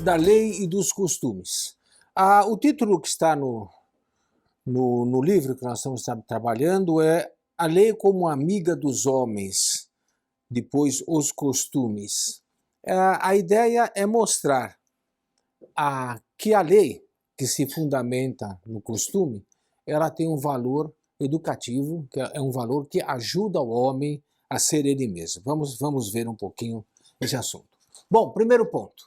Da lei e dos costumes. O título que está no livro que nós estamos trabalhando é A Lei como Amiga dos Homens, depois os costumes. A ideia é mostrar que a lei, que se fundamenta no costume, ela tem um valor educativo, que é um valor que ajuda o homem a ser ele mesmo. Vamos ver um pouquinho esse assunto. Bom, primeiro ponto.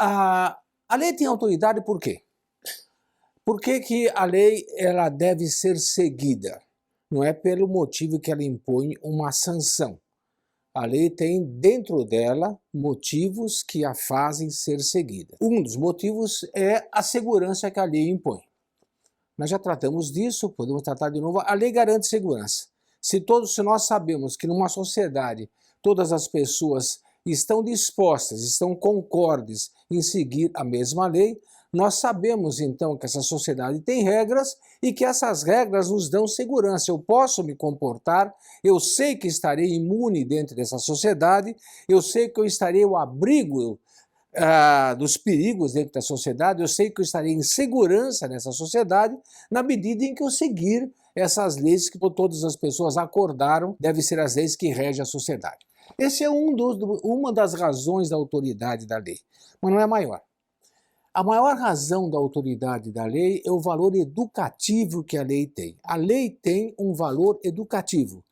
A lei tem autoridade por quê? Por que a lei ela deve ser seguida? Não é pelo motivo que ela impõe uma sanção. A lei tem dentro dela motivos que a fazem ser seguida. Um dos motivos é a segurança que a lei impõe. Nós já tratamos disso, podemos tratar de novo. A lei garante segurança. Se nós sabemos que numa sociedade todas as pessoas estão dispostas, estão concordes em seguir a mesma lei, nós sabemos então que essa sociedade tem regras e que essas regras nos dão segurança. Eu posso me comportar, eu sei que estarei imune dentro dessa sociedade, eu sei que eu estarei ao abrigo dos perigos dentro da sociedade, eu sei que eu estarei em segurança nessa sociedade, na medida em que eu seguir essas leis que todas as pessoas acordaram devem ser as leis que regem a sociedade. Esse é uma das razões da autoridade da lei, mas não é a maior. A maior razão da autoridade da lei é o valor educativo que a lei tem. A lei tem um valor educativo.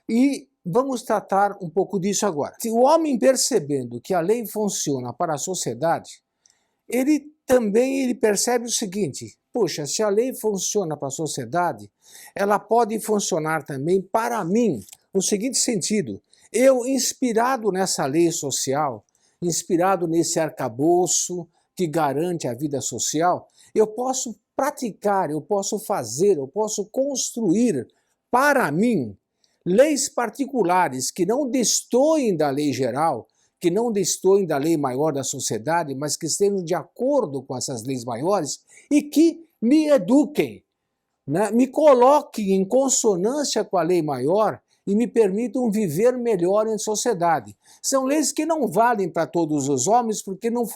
E vamos tratar um pouco disso agora. Se o homem percebendo que a lei funciona para a sociedade, ele percebe o seguinte: poxa, se a lei funciona para a sociedade, ela pode funcionar também para mim, no seguinte sentido: eu, inspirado nessa lei social, inspirado nesse arcabouço que garante a vida social, eu posso praticar, eu posso fazer, eu posso construir para mim leis particulares que não destoem da lei geral, que não destoem da lei maior da sociedade, mas que estejam de acordo com essas leis maiores e que me eduquem, né? Me coloquem em consonância com a lei maior e me permitam viver melhor em sociedade. São leis que não valem para todos os homens porque não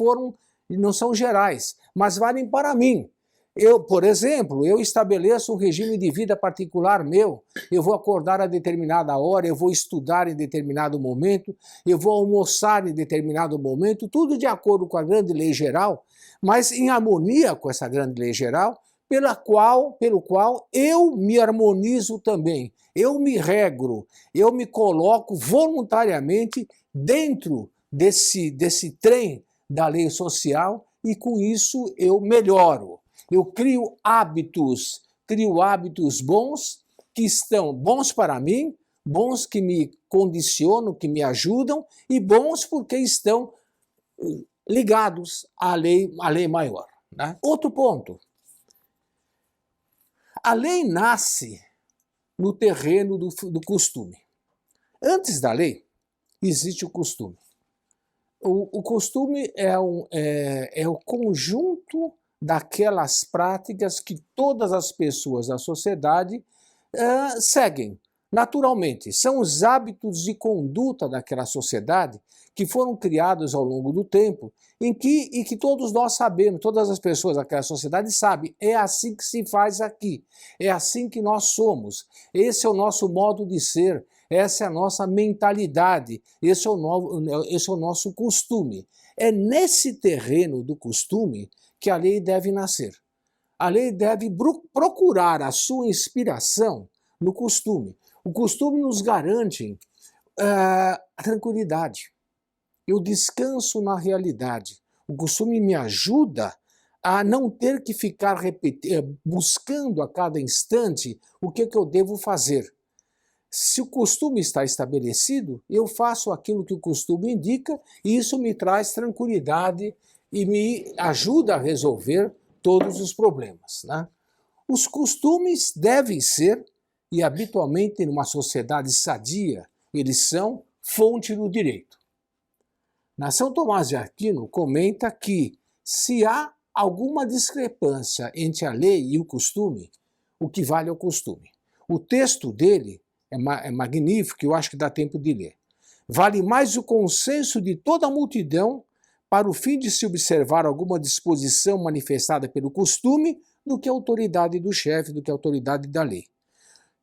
são gerais, mas valem para mim. Por exemplo, eu estabeleço um regime de vida particular meu, eu vou acordar a determinada hora, eu vou estudar em determinado momento, eu vou almoçar em determinado momento, tudo de acordo com a grande lei geral, mas em harmonia com essa grande lei geral, pelo qual eu me harmonizo também, eu me regro, eu me coloco voluntariamente dentro desse trem da lei social e com isso eu melhoro. Eu crio hábitos bons que estão bons para mim, bons que me condicionam, que me ajudam e bons porque estão ligados à lei maior, né? Outro ponto. A lei nasce no terreno do costume. Antes da lei, existe o costume. O costume é o conjunto daquelas práticas que todas as pessoas da sociedade seguem naturalmente. São os hábitos de conduta daquela sociedade que foram criados ao longo do tempo e que todos nós sabemos, todas as pessoas daquela sociedade sabem, é assim que se faz aqui, é assim que nós somos, esse é o nosso modo de ser, essa é a nossa mentalidade, esse é o nosso costume. É nesse terreno do costume que a lei deve nascer. A lei deve procurar a sua inspiração no costume. O costume nos garante a tranquilidade. Eu descanso na realidade. O costume me ajuda a não ter que ficar buscando a cada instante o que eu devo fazer. Se o costume está estabelecido, eu faço aquilo que o costume indica e isso me traz tranquilidade e me ajuda a resolver todos os problemas, né? Os costumes devem ser, e habitualmente numa sociedade sadia, eles são fonte do direito. São Tomás de Aquino comenta que se há alguma discrepância entre a lei e o costume, o que vale é o costume. O texto dele é magnífico, eu acho que dá tempo de ler. Vale mais o consenso de toda a multidão para o fim de se observar alguma disposição manifestada pelo costume, do que a autoridade do chefe, do que a autoridade da lei,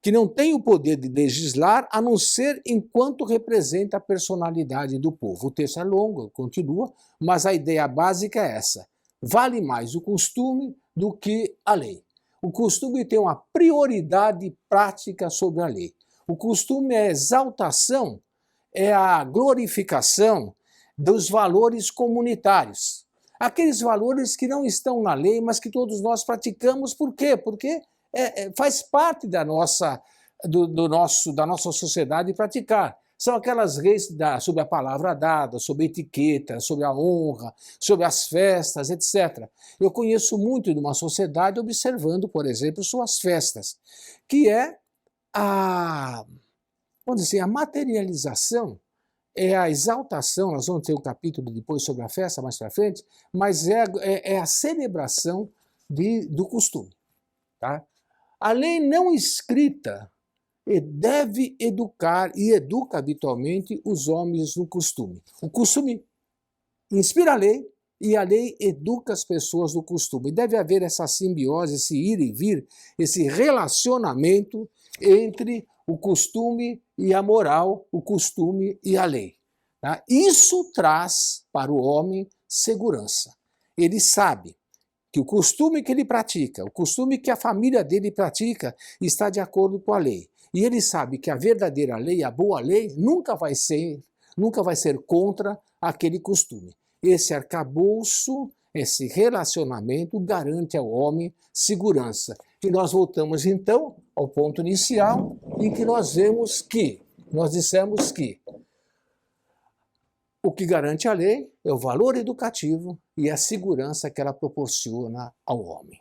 que não tem o poder de legislar a não ser enquanto representa a personalidade do povo. O texto é longo, continua, mas a ideia básica é essa. Vale mais o costume do que a lei. O costume tem uma prioridade prática sobre a lei. O costume é a exaltação, é a glorificação dos valores comunitários. Aqueles valores que não estão na lei, mas que todos nós praticamos. Por quê? Porque faz parte da nossa sociedade praticar. São aquelas leis sobre a palavra dada, sobre a etiqueta, sobre a honra, sobre as festas, etc. Eu conheço muito de uma sociedade observando, por exemplo, suas festas, que é vamos dizer, a materialização, é a exaltação. Nós vamos ter um capítulo depois sobre a festa mais para frente, mas é a celebração do costume. Tá? A lei não escrita deve educar e educa habitualmente os homens no costume. O costume inspira a lei e a lei educa as pessoas no costume. Deve haver essa simbiose, esse ir e vir, esse relacionamento entre o costume e a moral, o costume e a lei. Tá? Isso traz para o homem segurança. Ele sabe que o costume que ele pratica, o costume que a família dele pratica, está de acordo com a lei. E ele sabe que a verdadeira lei, a boa lei, nunca vai ser contra aquele costume. Esse arcabouço, esse relacionamento garante ao homem segurança. E nós voltamos então ao ponto inicial, em que nós dissemos que o que garante a lei é o valor educativo e a segurança que ela proporciona ao homem.